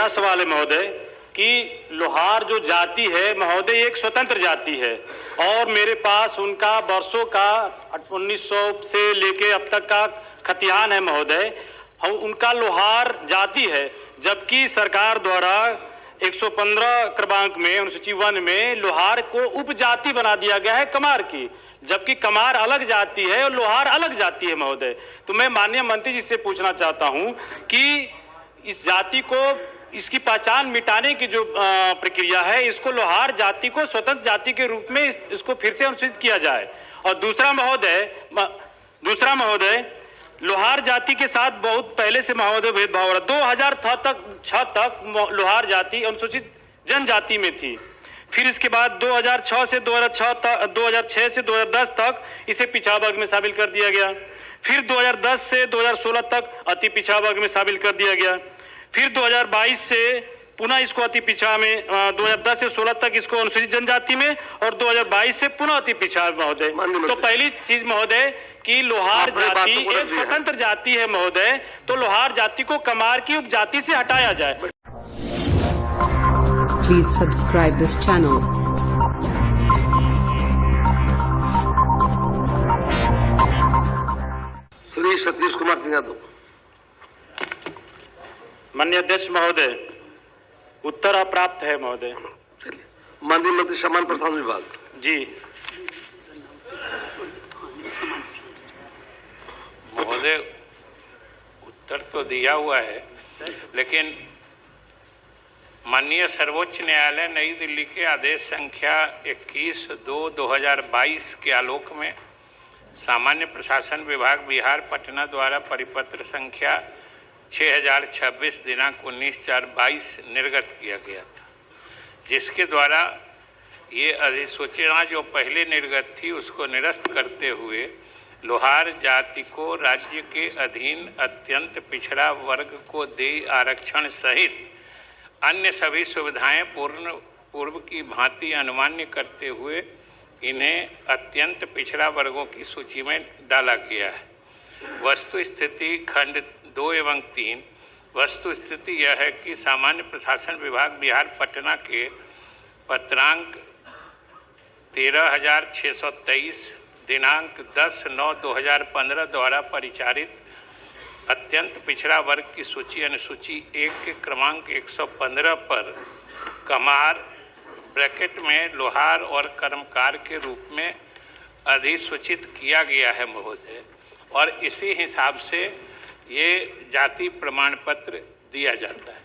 सवाल है महोदय कि लोहार जो जाति है महोदय एक स्वतंत्र जाति है और मेरे पास उनका वर्षों का 1900 से लेके अब तक का खतियान है महोदय। उनका लोहार जाति है, जबकि सरकार द्वारा 115 क्रमांक में अनुसूची 1 में लोहार को उपजाति बना दिया गया है कमार की, जबकि कमार अलग जाति है और लोहार अलग जाति है महोदय। तो मैं माननीय मंत्री जी से पूछना चाहता हूं कि इस जाति को, इसकी पहचान मिटाने की जो प्रक्रिया है, इसको लोहार जाति को स्वतंत्र जाति के रूप में इसको फिर से अनुसूचित किया जाए। और दूसरा महोदय लोहार जाति के साथ बहुत पहले से महोदय भेदभाव हो रहा। 2006 तक लोहार जाति अनुसूचित जनजाति में थी, फिर इसके बाद 2006 से 2010 तक इसे पिछड़ा वर्ग में शामिल कर दिया गया, फिर 2010 से 2016 तक अति पिछड़ा वर्ग में शामिल कर दिया गया, फिर 2022 से पुनः इसको अति पिछड़ा में 2010 से 16 तक इसको अनुसूचित जनजाति में और 2022 से पुनः अति पिछड़ा महोदय। तो पहली चीज महोदय कि लोहार जाति एक स्वतंत्र जाति है महोदय, तो लोहार जाति को कमार की उपजाति से हटाया जाए। Please subscribe this channel. Shri Satish Kumar Singh Yadav. माननीय अध्यक्ष महोदय, उत्तर अप्राप्त है महोदय। चलिए, माननीय मंत्री सम्मान प्रसारण विभाग। जी महोदय, उत्तर तो दिया हुआ है, लेकिन माननीय सर्वोच्च न्यायालय नई दिल्ली के आदेश संख्या 21/2/2022 के आलोक में सामान्य प्रशासन विभाग बिहार पटना द्वारा परिपत्र संख्या 6026 दिनांक 19/4/22 निर्गत किया गया था, जिसके द्वारा ये अधिसूचना जो पहले निर्गत थी उसको निरस्त करते हुए लोहार जाति को राज्य के अधीन अत्यंत पिछड़ा वर्ग को देय आरक्षण सहित अन्य सभी सुविधाएं पूर्व की भांति अनुमान्य करते हुए इन्हें अत्यंत पिछड़ा वर्गों की सूची में डाला गया है। वस्तु स्थिति खंड 2 एवं 3। वस्तु स्थिति यह है कि सामान्य प्रशासन विभाग बिहार पटना के पत्रांक 13,623 दिनांक 10/9/2015 द्वारा परिचालित अत्यंत पिछड़ा वर्ग की सूची अनुसूची 1 के क्रमांक 115 पर कमार ब्रैकेट में लोहार और कर्मकार के रूप में अधिसूचित किया गया है महोदय, और इसी हिसाब से ये जाति प्रमाण पत्र दिया जाता है।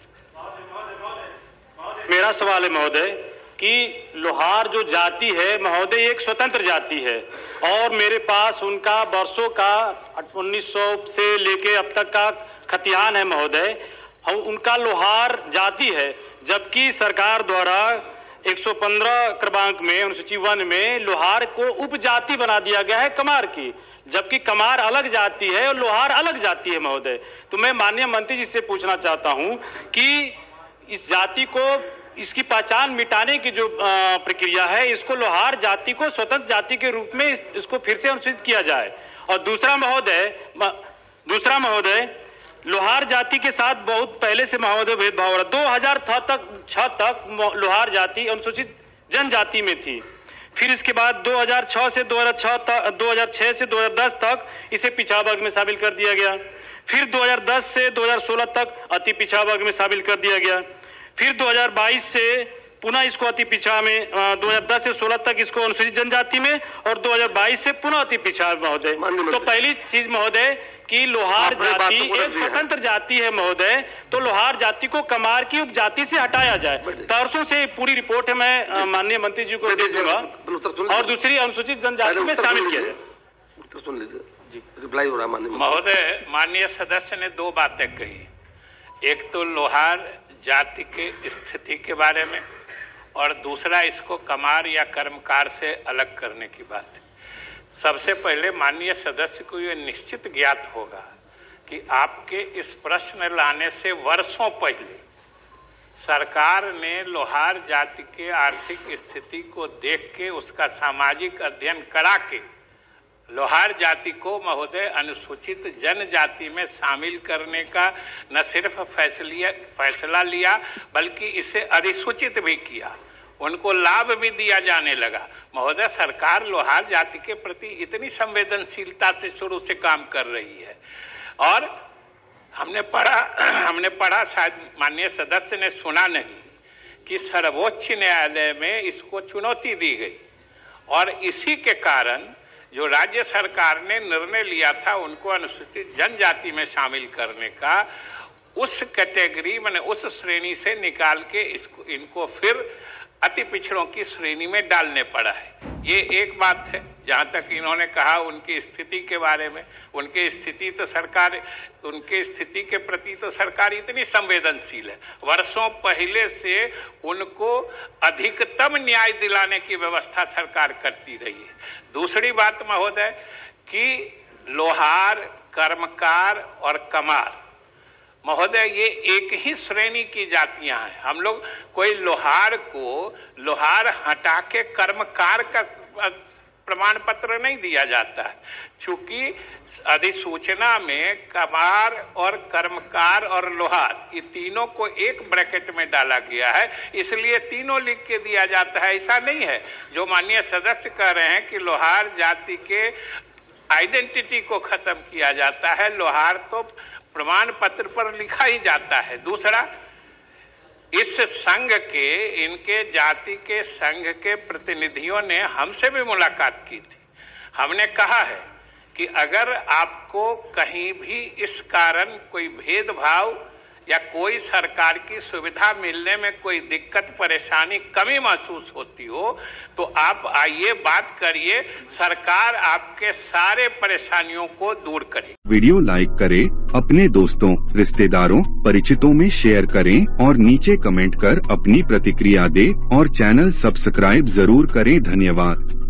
मेरा सवाल है महोदय कि लोहार जो जाति है महोदय एक स्वतंत्र जाति है और मेरे पास उनका वर्षों का 1900 से लेके अब तक का खतियान है महोदय। उनका लोहार जाति है, जबकि सरकार द्वारा 115 क्रमांक में अनुसूची 1 में लोहार को उपजाति बना दिया गया है कमार की, जबकि कमार अलग जाति है और लोहार अलग जाति है महोदय। तो मैं माननीय मंत्री जी से पूछना चाहता हूं कि इस जाति को, इसकी पहचान मिटाने की जो प्रक्रिया है, इसको लोहार जाति को स्वतंत्र जाति के रूप में इसको फिर से अनुसूचित किया जाए। और दूसरा महोदय लोहार जाति के साथ बहुत पहले से महोदय भेदभाव हो रहा। 2006 तक लोहार जाति अनुसूचित जनजाति में थी, फिर इसके बाद 2006 से 2010 तक इसे पिछड़ा वर्ग में शामिल कर दिया गया, फिर 2010 से 2016 तक अति पिछड़ा वर्ग में शामिल कर दिया गया, फिर 2022 से पुनः इसको अति पिछड़ा में 2010 से 16 तक इसको अनुसूचित जनजाति में और 2022 से पुनः अति पिछड़ा महोदय। तो पहली चीज महोदय कि लोहार जाति एक स्वतंत्र जाति है महोदय, तो लोहार जाति को कमार की उपजाति से हटाया जाए। परसों से पूरी रिपोर्ट है, मैं माननीय मंत्री जी को दे दूंगा और दूसरी अनुसूचित जनजाति में शामिल किया जाए। सुन लीजिए जी, रिप्लाई हो रहा है महोदय। माननीय सदस्य ने 2 बातें कही, एक तो लोहार जाति के स्थिति के बारे में और दूसरा इसको कमार या कर्मकार से अलग करने की बात। सबसे पहले माननीय सदस्य को यह निश्चित ज्ञात होगा कि आपके इस प्रश्न लाने से वर्षों पहले सरकार ने लोहार जाति के आर्थिक स्थिति को देख के उसका सामाजिक अध्ययन करा के लोहार जाति को महोदय अनुसूचित जनजाति में शामिल करने का न सिर्फ फैसला लिया बल्कि इसे अधिसूचित भी किया, उनको लाभ भी दिया जाने लगा। महोदय, सरकार लोहार जाति के प्रति इतनी संवेदनशीलता से शुरू से काम कर रही है। और हमने पढ़ा शायद माननीय सदस्य ने सुना नहीं कि सर्वोच्च न्यायालय में इसको चुनौती दी गई और इसी के कारण जो राज्य सरकार ने निर्णय लिया था उनको अनुसूचित जनजाति में शामिल करने का, उस कैटेगरी माने उस श्रेणी से निकाल के इनको फिर अति पिछड़ों की श्रेणी में डालने पड़ा है। ये एक बात है। जहां तक इन्होंने कहा उनकी स्थिति के बारे में, उनकी स्थिति के प्रति तो सरकार इतनी संवेदनशील है, वर्षों पहले से उनको अधिकतम न्याय दिलाने की व्यवस्था सरकार करती रही है। दूसरी बात महोदय कि लोहार, कर्मकार और कमार महोदय ये एक ही श्रेणी की जातियां हैं। हम लोग कोई लोहार हटा के कर्मकार का प्रमाण पत्र नहीं दिया जाता है, चूंकि अधिसूचना में कमार और कर्मकार और लोहार ये तीनों को एक ब्रैकेट में डाला गया है, इसलिए तीनों लिख के दिया जाता है। ऐसा नहीं है जो माननीय सदस्य कह रहे हैं कि लोहार जाति के आइडेंटिटी को खत्म किया जाता है। लोहार तो प्रमाण पत्र पर लिखा ही जाता है। दूसरा, इस संघ के, इनके जाति के संघ के प्रतिनिधियों ने हमसे भी मुलाकात की थी। हमने कहा है कि अगर आपको कहीं भी इस कारण कोई भेदभाव या कोई सरकार की सुविधा मिलने में कोई दिक्कत, परेशानी, कमी महसूस होती हो तो आप आइए, बात करिए, सरकार आपके सारे परेशानियों को दूर करे। वीडियो लाइक करें, अपने दोस्तों, रिश्तेदारों, परिचितों में शेयर करें और नीचे कमेंट कर अपनी प्रतिक्रिया दें और चैनल सब्सक्राइब जरूर करें। धन्यवाद।